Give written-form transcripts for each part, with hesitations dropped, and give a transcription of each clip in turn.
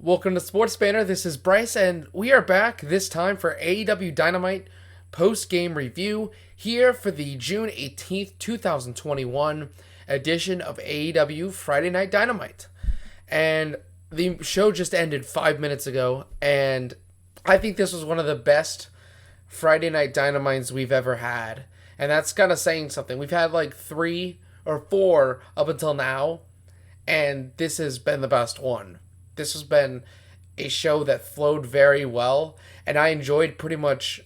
Welcome to SportsBanter. This is Bryce, and we are back this time for AEW Dynamite post-game review here for the June 18th, 2021 edition of AEW Friday Night Dynamite. And the show just ended 5 minutes ago, and I think this was one of the best Friday Night Dynamites we've ever had. And that's kind of saying something. We've had like 3 or 4 up until now, and this has been the best one. This has been a show that flowed very well, and I enjoyed pretty much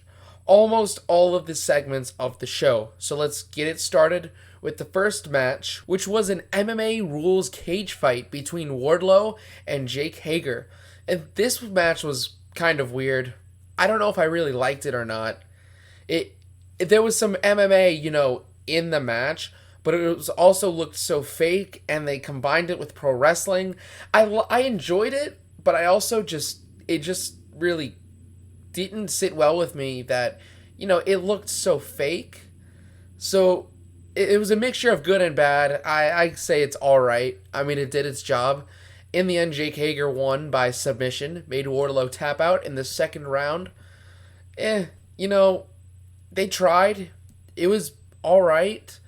almost all of the segments of the show. So let's get it started with the first match, which was an MMA rules cage fight between Wardlow and Jake Hager. And this match was kind of weird. I don't know if I really liked it or not. There was some MMA, in the match, but it was also looked so fake, and they combined it with pro wrestling. I enjoyed it, but I also it just really didn't sit well with me that, it looked so fake. So it was a mixture of good and bad. I say it's all right. I mean, it did its job. In the end, Jake Hager won by submission, made Wardlow tap out in the second round. They tried. It was all right.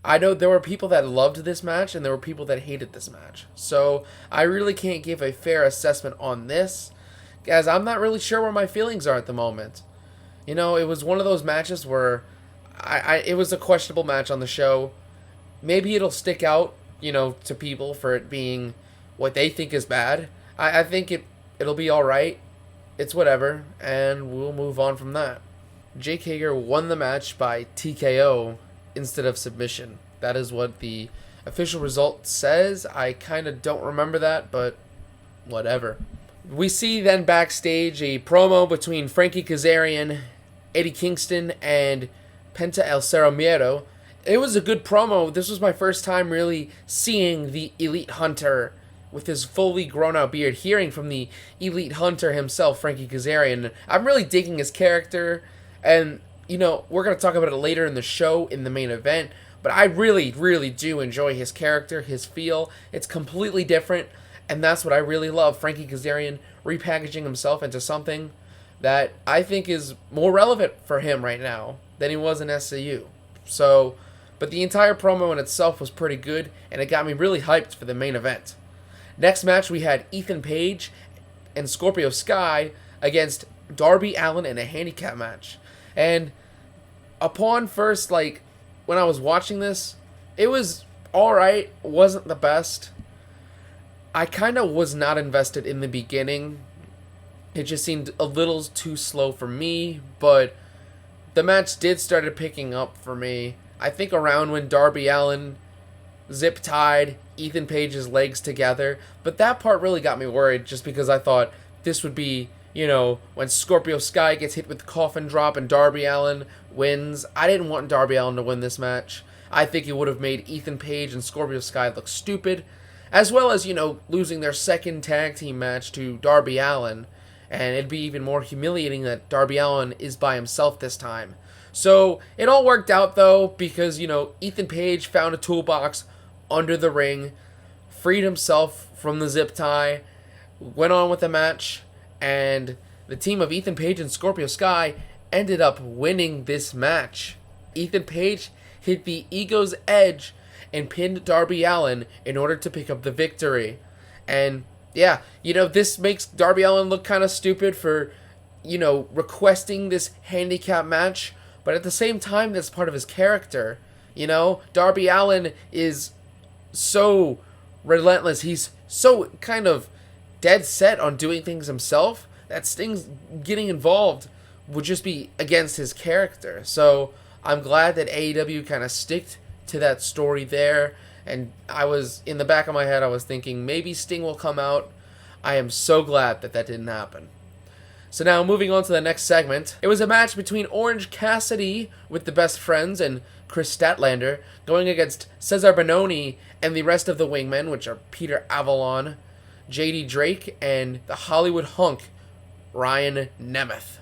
I know there were people that loved this match and there were people that hated this match. So I really can't give a fair assessment on this, as I'm not really sure where my feelings are at the moment. It was one of those matches where it was a questionable match on the show. Maybe it'll stick out, to people for it being what they think is bad. I think it'll be all right. It's whatever, and we'll move on from that. Jake Hager won the match by TKO instead of submission. That is what the official result says. I kind of don't remember that, but whatever. We see then backstage a promo between Frankie Kazarian, Eddie Kingston, and Penta El Cerro. It was a good promo. This was my first time really seeing the Elite Hunter with his fully grown out beard, hearing from the Elite Hunter himself, Frankie Kazarian. I'm really digging his character, and we're going to talk about it later in the show, in the main event, but I really, really do enjoy his character, his feel. It's completely different, and that's what I really love. Frankie Kazarian repackaging himself into something that I think is more relevant for him right now than he was in SCU. So, but the entire promo in itself was pretty good, and it got me really hyped for the main event. Next match, we had Ethan Page and Scorpio Sky against Darby Allin in a handicap match. And upon first, when I was watching this, it was alright, wasn't the best. I kind of was not invested in the beginning. It just seemed a little too slow for me, but the match did start picking up for me. I think around when Darby Allin zip-tied Ethan Page's legs together, but that part really got me worried just because I thought this would be when Scorpio Sky gets hit with the coffin drop and Darby Allin wins. I didn't want Darby Allin to win this match. I think it would have made Ethan Page and Scorpio Sky look stupid, as well as, losing their second tag team match to Darby Allin, and it'd be even more humiliating that Darby Allin is by himself this time. So it all worked out, though, because, Ethan Page found a toolbox under the ring, freed himself from the zip tie, went on with the match, and the team of Ethan Page and Scorpio Sky ended up winning this match. Ethan Page hit the Ego's Edge and pinned Darby Allin in order to pick up the victory. And yeah, this makes Darby Allin look kind of stupid for, requesting this handicap match, but at the same time, that's part of his character. Darby Allin is so relentless. He's so kind of dead set on doing things himself that Sting's getting involved would just be against his character. So I'm glad that AEW kind of sticked to that story there, and I was in the back of my head, I was thinking maybe Sting will come out. I am so glad that didn't happen. So now moving on to the next segment, it was a match between Orange Cassidy with the Best Friends and Chris Statlander going against Cesar Bononi and the rest of the Wingmen, which are Peter Avalon, JD Drake, and the Hollywood hunk, Ryan Nemeth.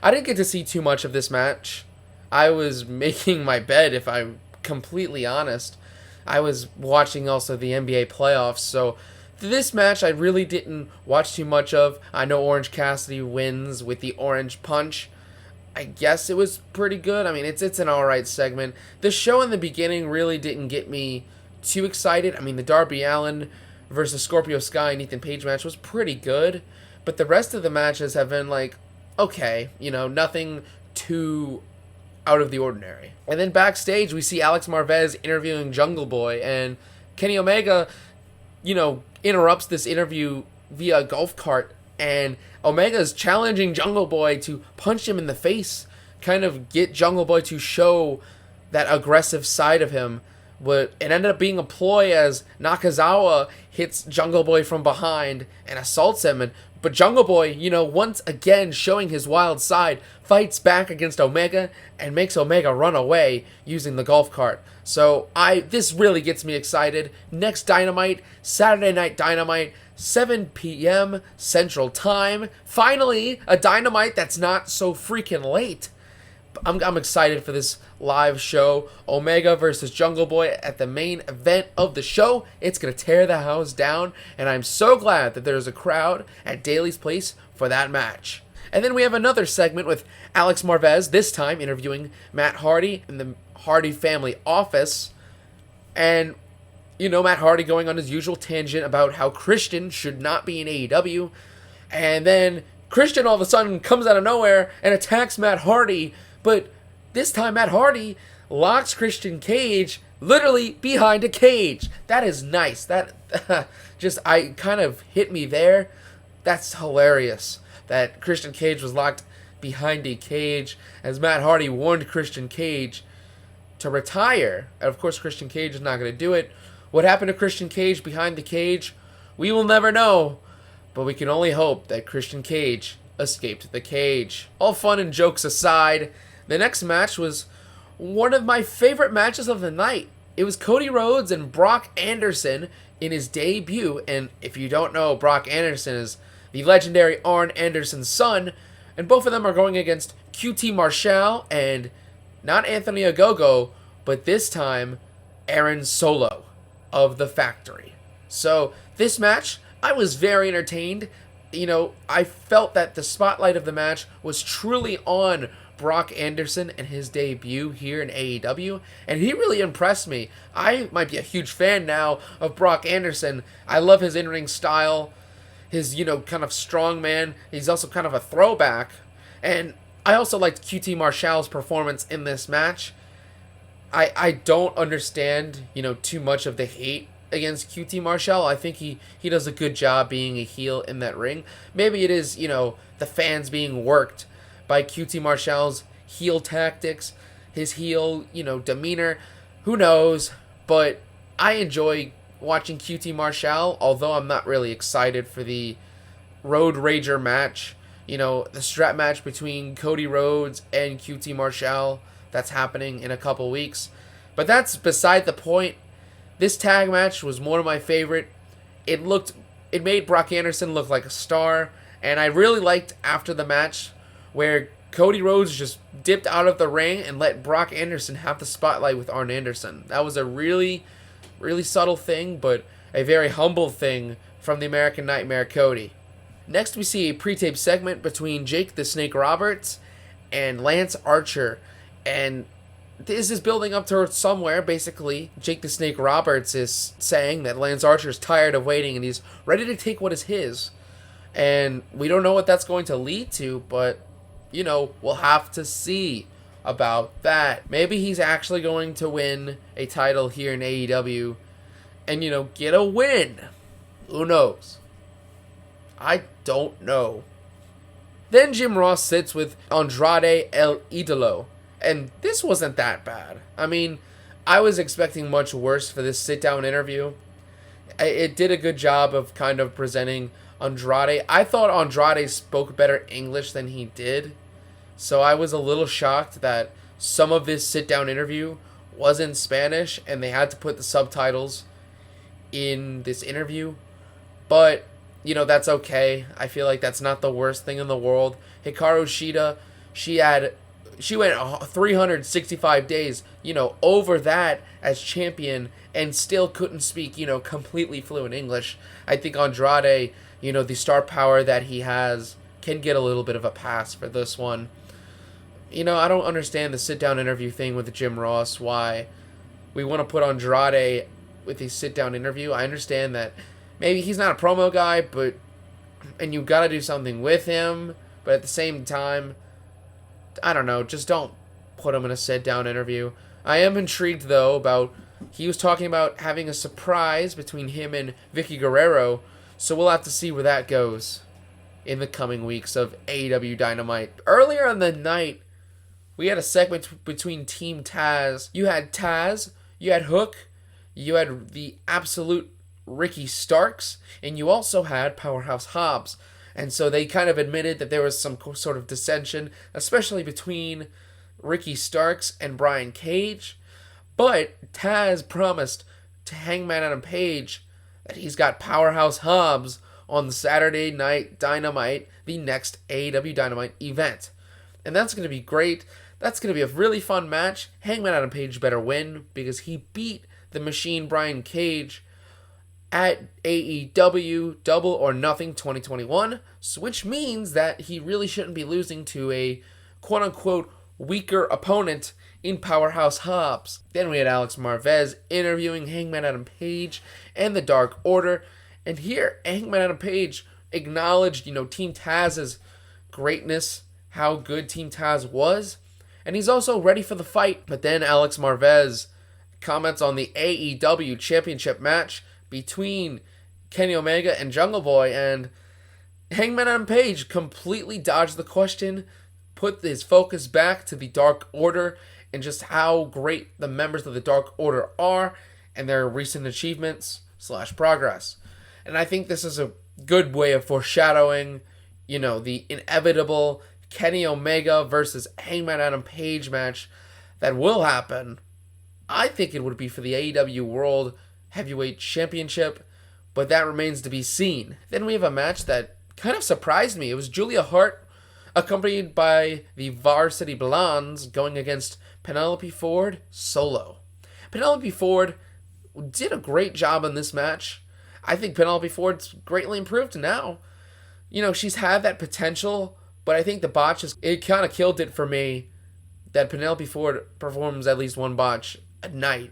I didn't get to see too much of this match. I was making my bed, if I'm completely honest. I was watching also the NBA playoffs, so This match I really didn't watch too much of. I know Orange Cassidy wins with the orange punch. I guess it was pretty good. I mean, it's an alright segment. The show in the beginning really didn't get me too excited. I mean, the Darby Allin versus Scorpio Sky and Ethan Page match was pretty good, but the rest of the matches have been like, okay, nothing too out of the ordinary. And then backstage, we see Alex Marvez interviewing Jungle Boy, and Kenny Omega, interrupts this interview via a golf cart, and Omega's challenging Jungle Boy to punch him in the face, kind of get Jungle Boy to show that aggressive side of him. But it ended up being a ploy as Nakazawa hits Jungle Boy from behind and assaults him. But Jungle Boy, once again showing his wild side, fights back against Omega and makes Omega run away using the golf cart. So this really gets me excited. Next Dynamite, Saturday Night Dynamite, 7 p.m. Central Time. Finally, a Dynamite that's not so freaking late. I'm excited for this live show. Omega versus Jungle Boy at the main event of the show. It's going to tear the house down, and I'm so glad that there's a crowd at Daly's Place for that match. And then we have another segment with Alex Marvez, this time interviewing Matt Hardy in the Hardy family office. And, Matt Hardy going on his usual tangent about how Christian should not be in AEW. And then Christian all of a sudden comes out of nowhere and attacks Matt Hardy. But this time Matt Hardy locks Christian Cage literally behind a cage. That is nice. That I kind of hit me there. That's hilarious that Christian Cage was locked behind a cage as Matt Hardy warned Christian Cage to retire. And of course Christian Cage is not going to do it. What happened to Christian Cage behind the cage? We will never know. But we can only hope that Christian Cage escaped the cage. All fun and jokes aside, the next match was one of my favorite matches of the night. It was Cody Rhodes and Brock Anderson in his debut. And if you don't know, Brock Anderson is the legendary Arn Anderson's son. And both of them are going against QT Marshall and not Anthony Ogogo, but this time Aaron Solo of The Factory. So this match, I was very entertained. I felt that the spotlight of the match was truly on Brock Anderson and his debut here in AEW, and he really impressed me. I might be a huge fan now of Brock Anderson. I love his in-ring style, his, kind of strong man. He's also kind of a throwback, and I also liked QT Marshall's performance in this match. I don't understand, too much of the hate against QT Marshall. I think he does a good job being a heel in that ring. Maybe it is, the fans being worked by QT Marshall's heel tactics, his heel, demeanor. Who knows? But I enjoy watching QT Marshall, although I'm not really excited for the Road Rager match. The strap match between Cody Rhodes and QT Marshall that's happening in a couple weeks. But that's beside the point. This tag match was one of my favorite. It made Brock Anderson look like a star, and I really liked after the match where Cody Rhodes just dipped out of the ring and let Brock Anderson have the spotlight with Arn Anderson. That was a really, really subtle thing, but a very humble thing from the American Nightmare Cody. Next, we see a pre-tape segment between Jake the Snake Roberts and Lance Archer, and this is building up to somewhere. Basically, Jake the Snake Roberts is saying that Lance Archer is tired of waiting and he's ready to take what is his. And we don't know what that's going to lead to, but, we'll have to see about that. Maybe he's actually going to win a title here in AEW and, get a win. Who knows? I don't know. Then Jim Ross sits with Andrade El Idolo. And this wasn't that bad. I mean, I was expecting much worse for this sit-down interview. It did a good job of kind of presenting Andrade. I thought Andrade spoke better English than he did. So I was a little shocked that some of this sit-down interview was in Spanish and they had to put the subtitles in this interview. But, that's okay. I feel like that's not the worst thing in the world. Hikaru Shida, she had she went 365 days, over that as champion and still couldn't speak, completely fluent English. I think Andrade, the star power that he has, can get a little bit of a pass for this one. I don't understand the sit-down interview thing with Jim Ross, why we want to put Andrade with a sit-down interview. I understand that maybe he's not a promo guy, and you got to do something with him, but at the same time, I don't know, just don't put him in a sit-down interview. I am intrigued, though, about, he was talking about having a surprise between him and Vicky Guerrero, so we'll have to see where that goes in the coming weeks of AEW Dynamite. Earlier in the night, we had a segment between Team Taz. You had Taz, you had Hook, you had the absolute Ricky Starks, and you also had Powerhouse Hobbs. And so they kind of admitted that there was some sort of dissension, especially between Ricky Starks and Brian Cage. But Taz promised to Hangman Adam Page that he's got Powerhouse Hobbs on the Saturday Night Dynamite, the next AEW Dynamite event. And that's going to be great. That's going to be a really fun match. Hangman Adam Page better win because he beat the Machine Brian Cage at AEW Double or Nothing 2021, which means that he really shouldn't be losing to a quote-unquote weaker opponent in Powerhouse Hobbs. Then we had Alex Marvez interviewing Hangman Adam Page and the Dark Order, and here Hangman Adam Page acknowledged, Team Taz's greatness, how good Team Taz was, and he's also ready for the fight. But then Alex Marvez comments on the AEW Championship match between Kenny Omega and Jungle Boy, and Hangman Adam Page completely dodged the question, put his focus back to the Dark Order and just how great the members of the Dark Order are and their recent achievements / progress. And I think this is a good way of foreshadowing, the inevitable Kenny Omega versus Hangman Adam Page match that will happen. I think it would be for the AEW World Heavyweight Championship, but that remains to be seen. Then we have a match that kind of surprised me. It was Julia Hart, accompanied by the Varsity Blondes, going against Penelope Ford solo. Penelope Ford did a great job in this match. I think Penelope Ford's greatly improved now. She's had that potential, but I think the botches, it kind of killed it for me that Penelope Ford performs at least one botch a night.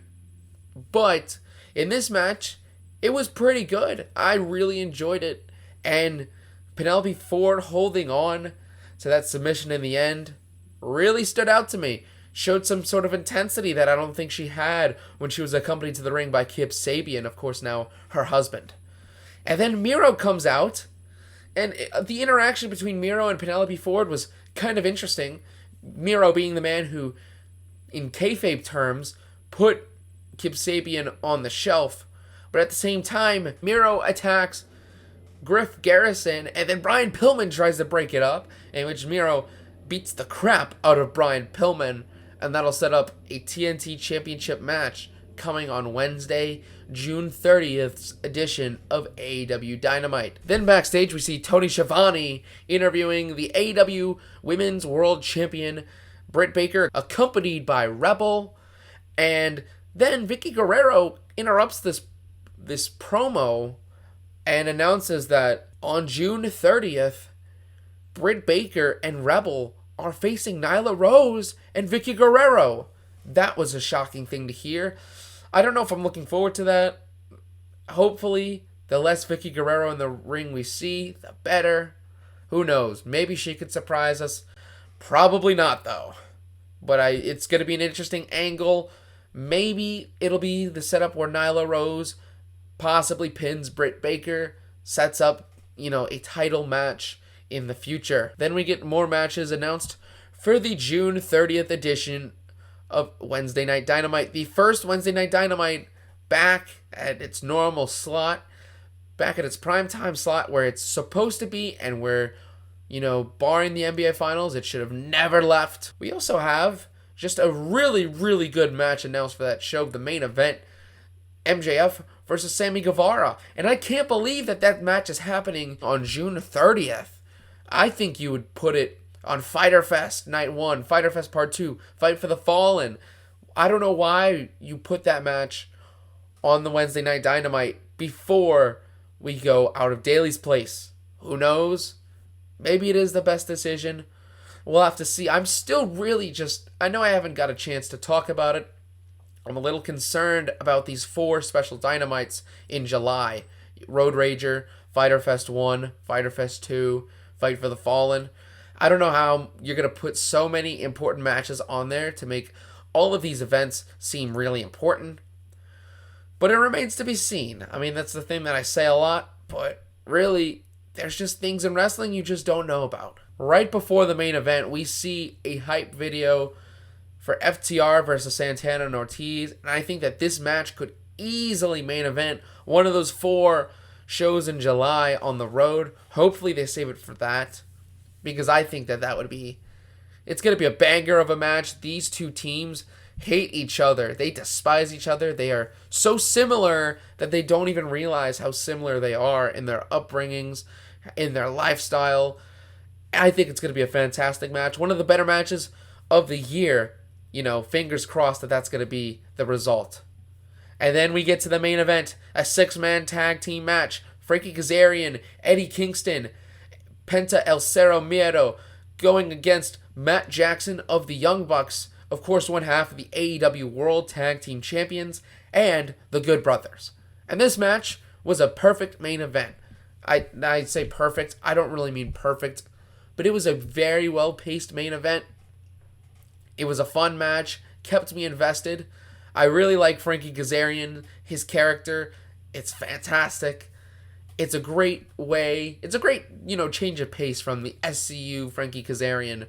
But in this match, it was pretty good. I really enjoyed it. And Penelope Ford holding on to that submission in the end really stood out to me. Showed some sort of intensity that I don't think she had when she was accompanied to the ring by Kip Sabian, of course now her husband. And then Miro comes out, and the interaction between Miro and Penelope Ford was kind of interesting. Miro being the man who, in kayfabe terms, put Kip Sabian on the shelf. But at the same time, Miro attacks Griff Garrison, and then Brian Pillman tries to break it up, in which Miro beats the crap out of Brian Pillman, and that'll set up a TNT Championship match coming on Wednesday, June 30th's edition of AEW Dynamite. Then backstage, we see Tony Schiavone interviewing the AEW Women's World Champion Britt Baker, accompanied by Rebel, and then Vicky Guerrero interrupts this promo and announces that on June 30th, Britt Baker and Rebel are facing Nyla Rose and Vicky Guerrero. That was a shocking thing to hear. I don't know if I'm looking forward to that. Hopefully, the less Vicky Guerrero in the ring we see, the better. Who knows? Maybe she could surprise us. Probably not, though. But it's going to be an interesting angle. Maybe it'll be the setup where Nyla Rose possibly pins Britt Baker, sets up, a title match in the future. Then we get more matches announced for the June 30th edition of Wednesday Night Dynamite. The first Wednesday Night Dynamite back at its normal slot, back at its primetime slot where it's supposed to be, and where, barring the NBA Finals, it should have never left. We also have just a really, really good match announced for that show, the main event, MJF versus Sammy Guevara. And I can't believe that match is happening on June 30th. I think you would put it on Fyter Fest Night 1, Fyter Fest Part 2, Fight for the Fallen. I don't know why you put that match on the Wednesday Night Dynamite before we go out of Daly's place. Who knows? Maybe it is the best decision. We'll have to see. I'm still really I know I haven't got a chance to talk about it. I'm a little concerned about these 4 special Dynamites in July. Road Rager, Fyter Fest 1, Fyter Fest 2, Fight for the Fallen. I don't know how you're going to put so many important matches on there to make all of these events seem really important. But it remains to be seen. I mean, that's the thing that I say a lot, but really, there's just things in wrestling you just don't know about. Right before the main event, we see a hype video for FTR versus Santana and Ortiz, and I think that this match could easily main event one of those 4 shows in July on the road. Hopefully they save it for that, because I think that would be... It's going to be a banger of a match. These 2 teams hate each other. They despise each other. They are so similar that they don't even realize how similar they are in their upbringings, in their lifestyle. I think it's going to be a fantastic match. One of the better matches of the year. Fingers crossed that's going to be the result. And then we get to the main event, a 6-man tag team match. Frankie Kazarian, Eddie Kingston, Penta El Cero Miedo going against Matt Jackson of the Young Bucks, of course one half of the AEW World Tag Team Champions, and the Good Brothers. And this match was a perfect main event. I say perfect, I don't really mean perfect, but it was a very well-paced main event. It was a fun match, kept me invested. I really like Frankie Kazarian, his character. It's fantastic. It's a great way, it's a great, change of pace from the SCU Frankie Kazarian,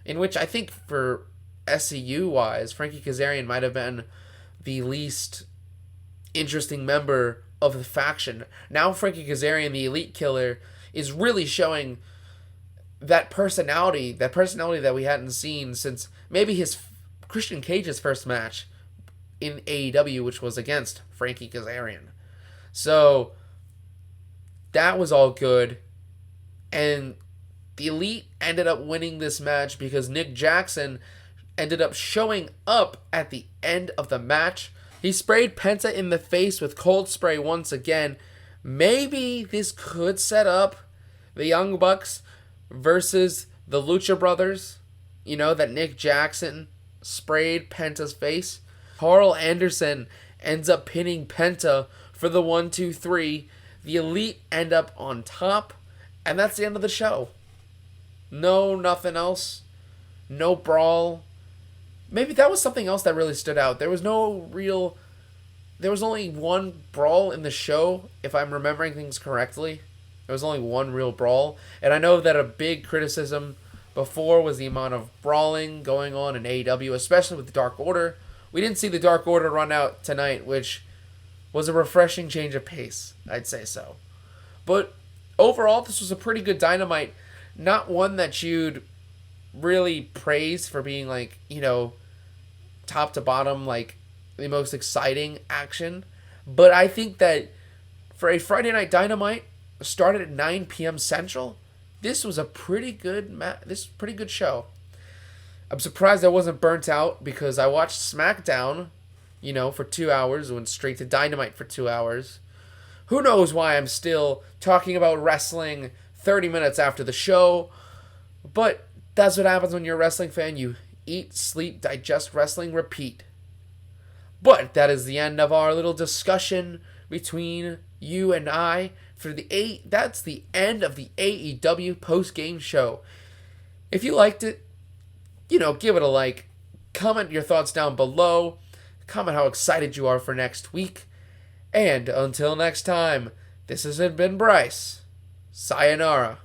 in which I think for SCU-wise, Frankie Kazarian might have been the least interesting member of the faction. Now Frankie Kazarian, the Elite Killer, is really showing that personality that we hadn't seen since maybe his Christian Cage's first match in AEW, which was against Frankie Kazarian. So that was all good. And the Elite ended up winning this match because Nick Jackson ended up showing up at the end of the match. He sprayed Penta in the face with cold spray once again. Maybe this could set up the Young Bucks versus the Lucha Brothers. That Nick Jackson sprayed Penta's face. Carl Anderson ends up pinning Penta for the 1-2-3. The Elite end up on top, and that's the end of the show. No, nothing else. No brawl. Maybe that was something else that really stood out. There was only one brawl in the show, if I'm remembering things correctly. There was only one real brawl. And I know that a big criticism before was the amount of brawling going on in AEW, especially with the Dark Order. We didn't see the Dark Order run out tonight, which was a refreshing change of pace. I'd say so. But overall, this was a pretty good Dynamite. Not one that you'd really praise for being top to bottom, the most exciting action. But I think that for a Friday Night Dynamite, started at 9 p.m. Central, this was a pretty good show. I'm surprised I wasn't burnt out because I watched SmackDown, for 2 hours, went straight to Dynamite for 2 hours. Who knows why I'm still talking about wrestling 30 minutes after the show, but that's what happens when you're a wrestling fan. You eat, sleep, digest wrestling, repeat. But that is the end of our little discussion between you and I. That's the end of the AEW post-game show. If you liked it, give it a like. Comment your thoughts down below. Comment how excited you are for next week. And until next time, this has been Bryce. Sayonara.